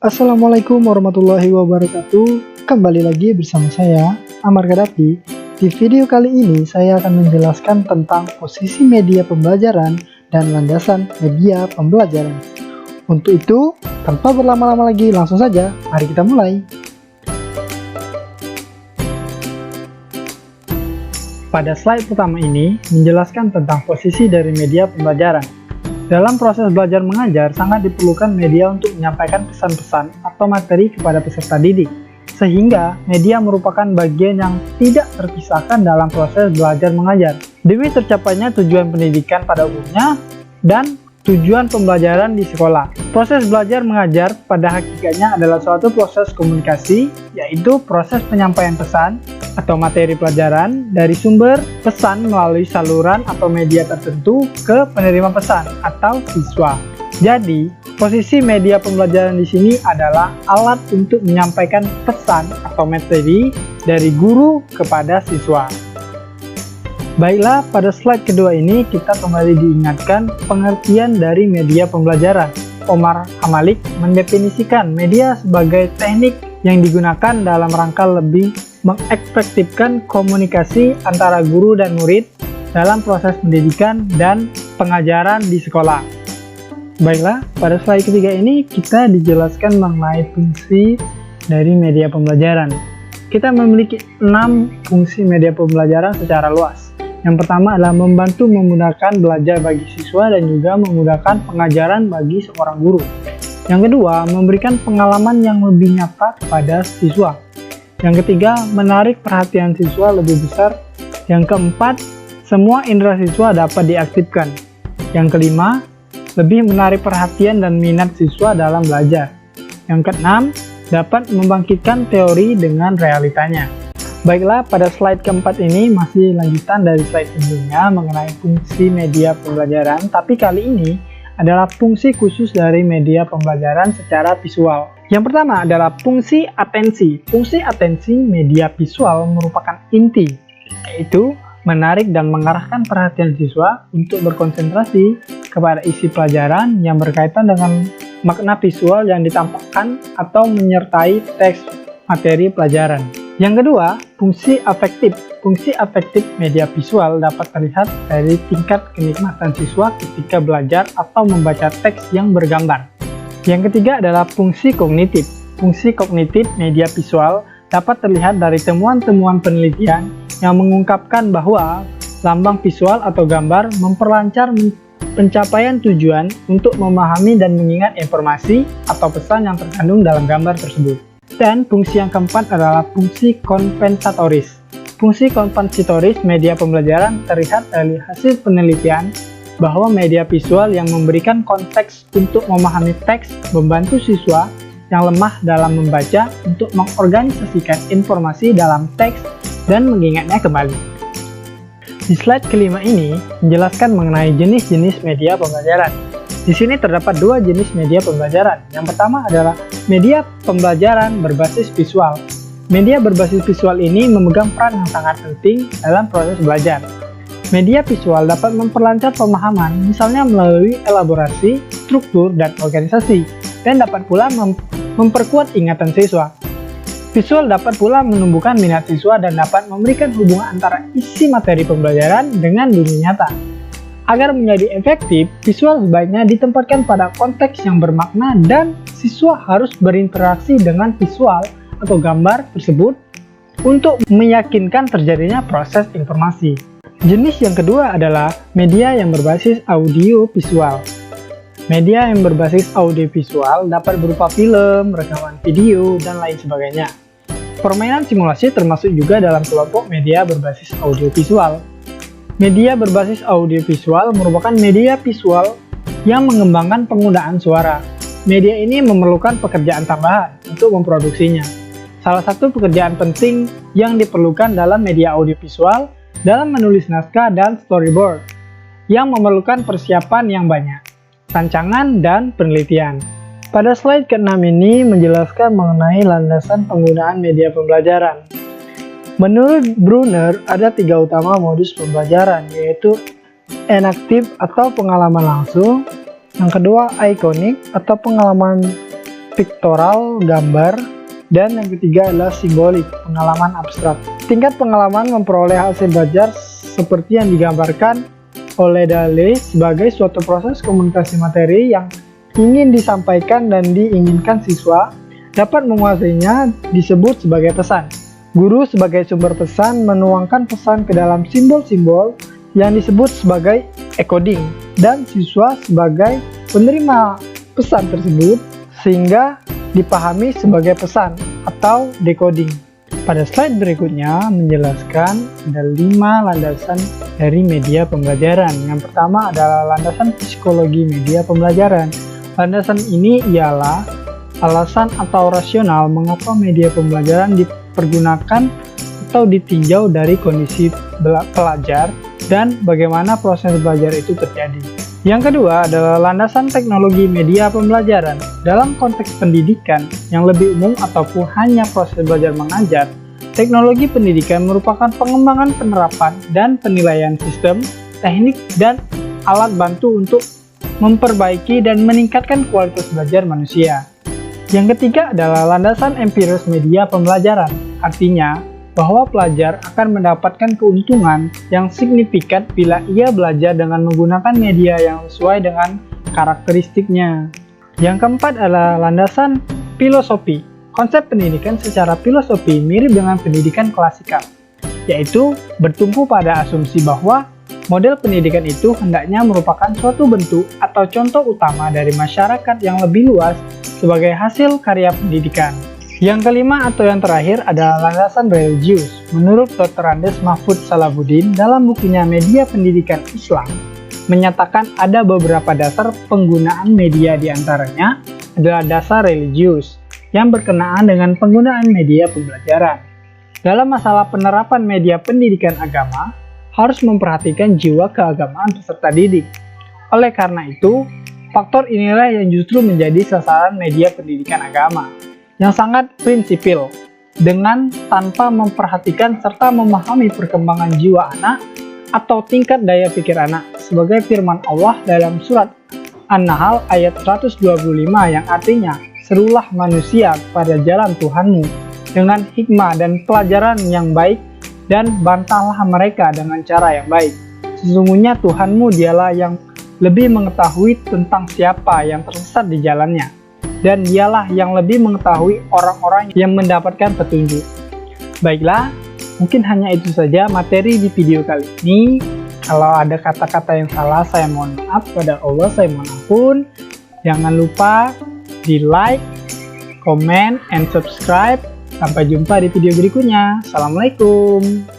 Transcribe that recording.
Assalamualaikum warahmatullahi wabarakatuh. Kembali lagi bersama saya, Amar Gaddafi. Di video kali ini saya akan menjelaskan tentang posisi media pembelajaran dan landasan media pembelajaran. Untuk itu, tanpa berlama-lama lagi, langsung saja mari kita mulai. Pada slide pertama ini menjelaskan tentang posisi dari media pembelajaran. Dalam proses belajar mengajar, sangat diperlukan media untuk menyampaikan pesan-pesan atau materi kepada peserta didik, sehingga media merupakan bagian yang tidak terpisahkan dalam proses belajar mengajar, demi tercapainya tujuan pendidikan pada umumnya dan tujuan pembelajaran di sekolah. Proses belajar mengajar pada hakikatnya adalah suatu proses komunikasi, yaitu proses penyampaian pesan atau materi pelajaran dari sumber pesan melalui saluran atau media tertentu ke penerima pesan atau siswa. Jadi, posisi media pembelajaran di sini adalah alat untuk menyampaikan pesan atau materi dari guru kepada siswa. Baiklah, pada slide kedua ini kita kembali diingatkan pengertian dari media pembelajaran. Omar Hamalik mendefinisikan media sebagai teknik yang digunakan dalam rangka lebih mengefektifkan komunikasi antara guru dan murid dalam proses pendidikan dan pengajaran di sekolah. Baiklah, pada slide ketiga ini kita dijelaskan mengenai fungsi dari media pembelajaran. Kita memiliki 6 fungsi media pembelajaran secara luas. Yang pertama adalah membantu memudahkan belajar bagi siswa dan juga memudahkan pengajaran bagi seorang guru. Yang kedua, memberikan pengalaman yang lebih nyata kepada siswa. Yang ketiga, menarik perhatian siswa lebih besar. Yang keempat, semua indera siswa dapat diaktifkan. Yang kelima, lebih menarik perhatian dan minat siswa dalam belajar. Yang keenam, dapat membangkitkan teori dengan realitanya. Baiklah, pada slide keempat ini masih lanjutan dari slide sebelumnya mengenai fungsi media pembelajaran, tapi kali ini adalah fungsi khusus dari media pembelajaran secara visual. Yang pertama adalah fungsi atensi. Fungsi atensi media visual merupakan inti, yaitu menarik dan mengarahkan perhatian siswa untuk berkonsentrasi kepada isi pelajaran yang berkaitan dengan makna visual yang ditampakkan atau menyertai teks materi pelajaran. Yang kedua, fungsi afektif. Fungsi afektif media visual dapat terlihat dari tingkat kenikmatan siswa ketika belajar atau membaca teks yang bergambar. Yang ketiga adalah fungsi kognitif. Fungsi kognitif media visual dapat terlihat dari temuan-temuan penelitian yang mengungkapkan bahwa lambang visual atau gambar memperlancar pencapaian tujuan untuk memahami dan mengingat informasi atau pesan yang terkandung dalam gambar tersebut. Dan fungsi yang keempat adalah fungsi kompensatoris. Fungsi kompensatoris media pembelajaran terlihat dari hasil penelitian bahwa media visual yang memberikan konteks untuk memahami teks membantu siswa yang lemah dalam membaca untuk mengorganisasikan informasi dalam teks dan mengingatnya kembali. Di slide kelima ini menjelaskan mengenai jenis-jenis media pembelajaran. Di sini terdapat 2 jenis media pembelajaran. Yang pertama adalah media pembelajaran berbasis visual. Media berbasis visual ini memegang peran yang sangat penting dalam proses belajar. Media visual dapat memperlancar pemahaman, misalnya melalui elaborasi, struktur, dan organisasi, dan dapat pula memperkuat ingatan siswa. Visual dapat pula menumbuhkan minat siswa dan dapat memberikan hubungan antara isi materi pembelajaran dengan dunia nyata. Agar menjadi efektif, visual sebaiknya ditempatkan pada konteks yang bermakna dan siswa harus berinteraksi dengan visual atau gambar tersebut untuk meyakinkan terjadinya proses informasi. Jenis yang kedua adalah media yang berbasis audio visual. Media yang berbasis audio visual dapat berupa film, rekaman video, dan lain sebagainya. Permainan simulasi termasuk juga dalam kelompok media berbasis audio visual. Media berbasis audiovisual merupakan media visual yang mengembangkan penggunaan suara. Media ini memerlukan pekerjaan tambahan untuk memproduksinya. Salah satu pekerjaan penting yang diperlukan dalam media audiovisual dalam menulis naskah dan storyboard, yang memerlukan persiapan yang banyak, rancangan, dan penelitian. Pada slide ke-6 ini menjelaskan mengenai landasan penggunaan media pembelajaran. Menurut Brunner, ada 3 utama modus pembelajaran, yaitu enaktif atau pengalaman langsung, yang kedua ikonik atau pengalaman piktoral, gambar, dan yang ketiga adalah simbolik, pengalaman abstrak. Tingkat pengalaman memperoleh hasil belajar seperti yang digambarkan oleh Dale sebagai suatu proses komunikasi materi yang ingin disampaikan dan diinginkan siswa dapat menguasainya disebut sebagai pesan. Guru sebagai sumber pesan menuangkan pesan ke dalam simbol-simbol yang disebut sebagai encoding, dan siswa sebagai penerima pesan tersebut sehingga dipahami sebagai pesan atau decoding. Pada slide berikutnya menjelaskan ada 5 landasan dari media pembelajaran. Yang pertama adalah landasan psikologi media pembelajaran. Landasan ini ialah alasan atau rasional mengapa media pembelajaran dipergunakan atau ditinjau dari kondisi pelajar dan bagaimana proses belajar itu terjadi. Yang kedua adalah landasan teknologi media pembelajaran. Dalam konteks pendidikan yang lebih umum ataupun hanya proses belajar mengajar, teknologi pendidikan merupakan pengembangan penerapan dan penilaian sistem, teknik, dan alat bantu untuk memperbaiki dan meningkatkan kualitas belajar manusia. Yang ketiga adalah landasan empiris media pembelajaran. Artinya, bahwa pelajar akan mendapatkan keuntungan yang signifikan bila ia belajar dengan menggunakan media yang sesuai dengan karakteristiknya. Yang keempat adalah landasan filosofi. Konsep pendidikan secara filosofi mirip dengan pendidikan klasikal, yaitu bertumpu pada asumsi bahwa model pendidikan itu hendaknya merupakan suatu bentuk atau contoh utama dari masyarakat yang lebih luas sebagai hasil karya pendidikan. Yang kelima atau yang terakhir adalah landasan religius. Menurut Dr. Andes Mahfud Salahuddin dalam bukunya Media Pendidikan Islam, menyatakan ada beberapa dasar penggunaan media, diantaranya adalah dasar religius yang berkenaan dengan penggunaan media pembelajaran. Dalam masalah penerapan media pendidikan agama, harus memperhatikan jiwa keagamaan peserta didik. Oleh karena itu, faktor inilah yang justru menjadi sasaran media pendidikan agama yang sangat prinsipil, dengan tanpa memperhatikan serta memahami perkembangan jiwa anak atau tingkat daya pikir anak, sebagai firman Allah dalam surat An-Nahl ayat 125 yang artinya, serulah manusia pada jalan Tuhanmu dengan hikmah dan pelajaran yang baik, dan bantahlah mereka dengan cara yang baik. Sesungguhnya Tuhanmu dialah yang lebih mengetahui tentang siapa yang tersesat di jalannya, dan dialah yang lebih mengetahui orang-orang yang mendapatkan petunjuk. Baiklah, mungkin hanya itu saja materi di video kali ini. Kalau ada kata-kata yang salah, saya mohon maaf. Pada Allah saya mohon ampun. Jangan lupa di like, comment, and subscribe. Sampai jumpa di video berikutnya. Assalamualaikum.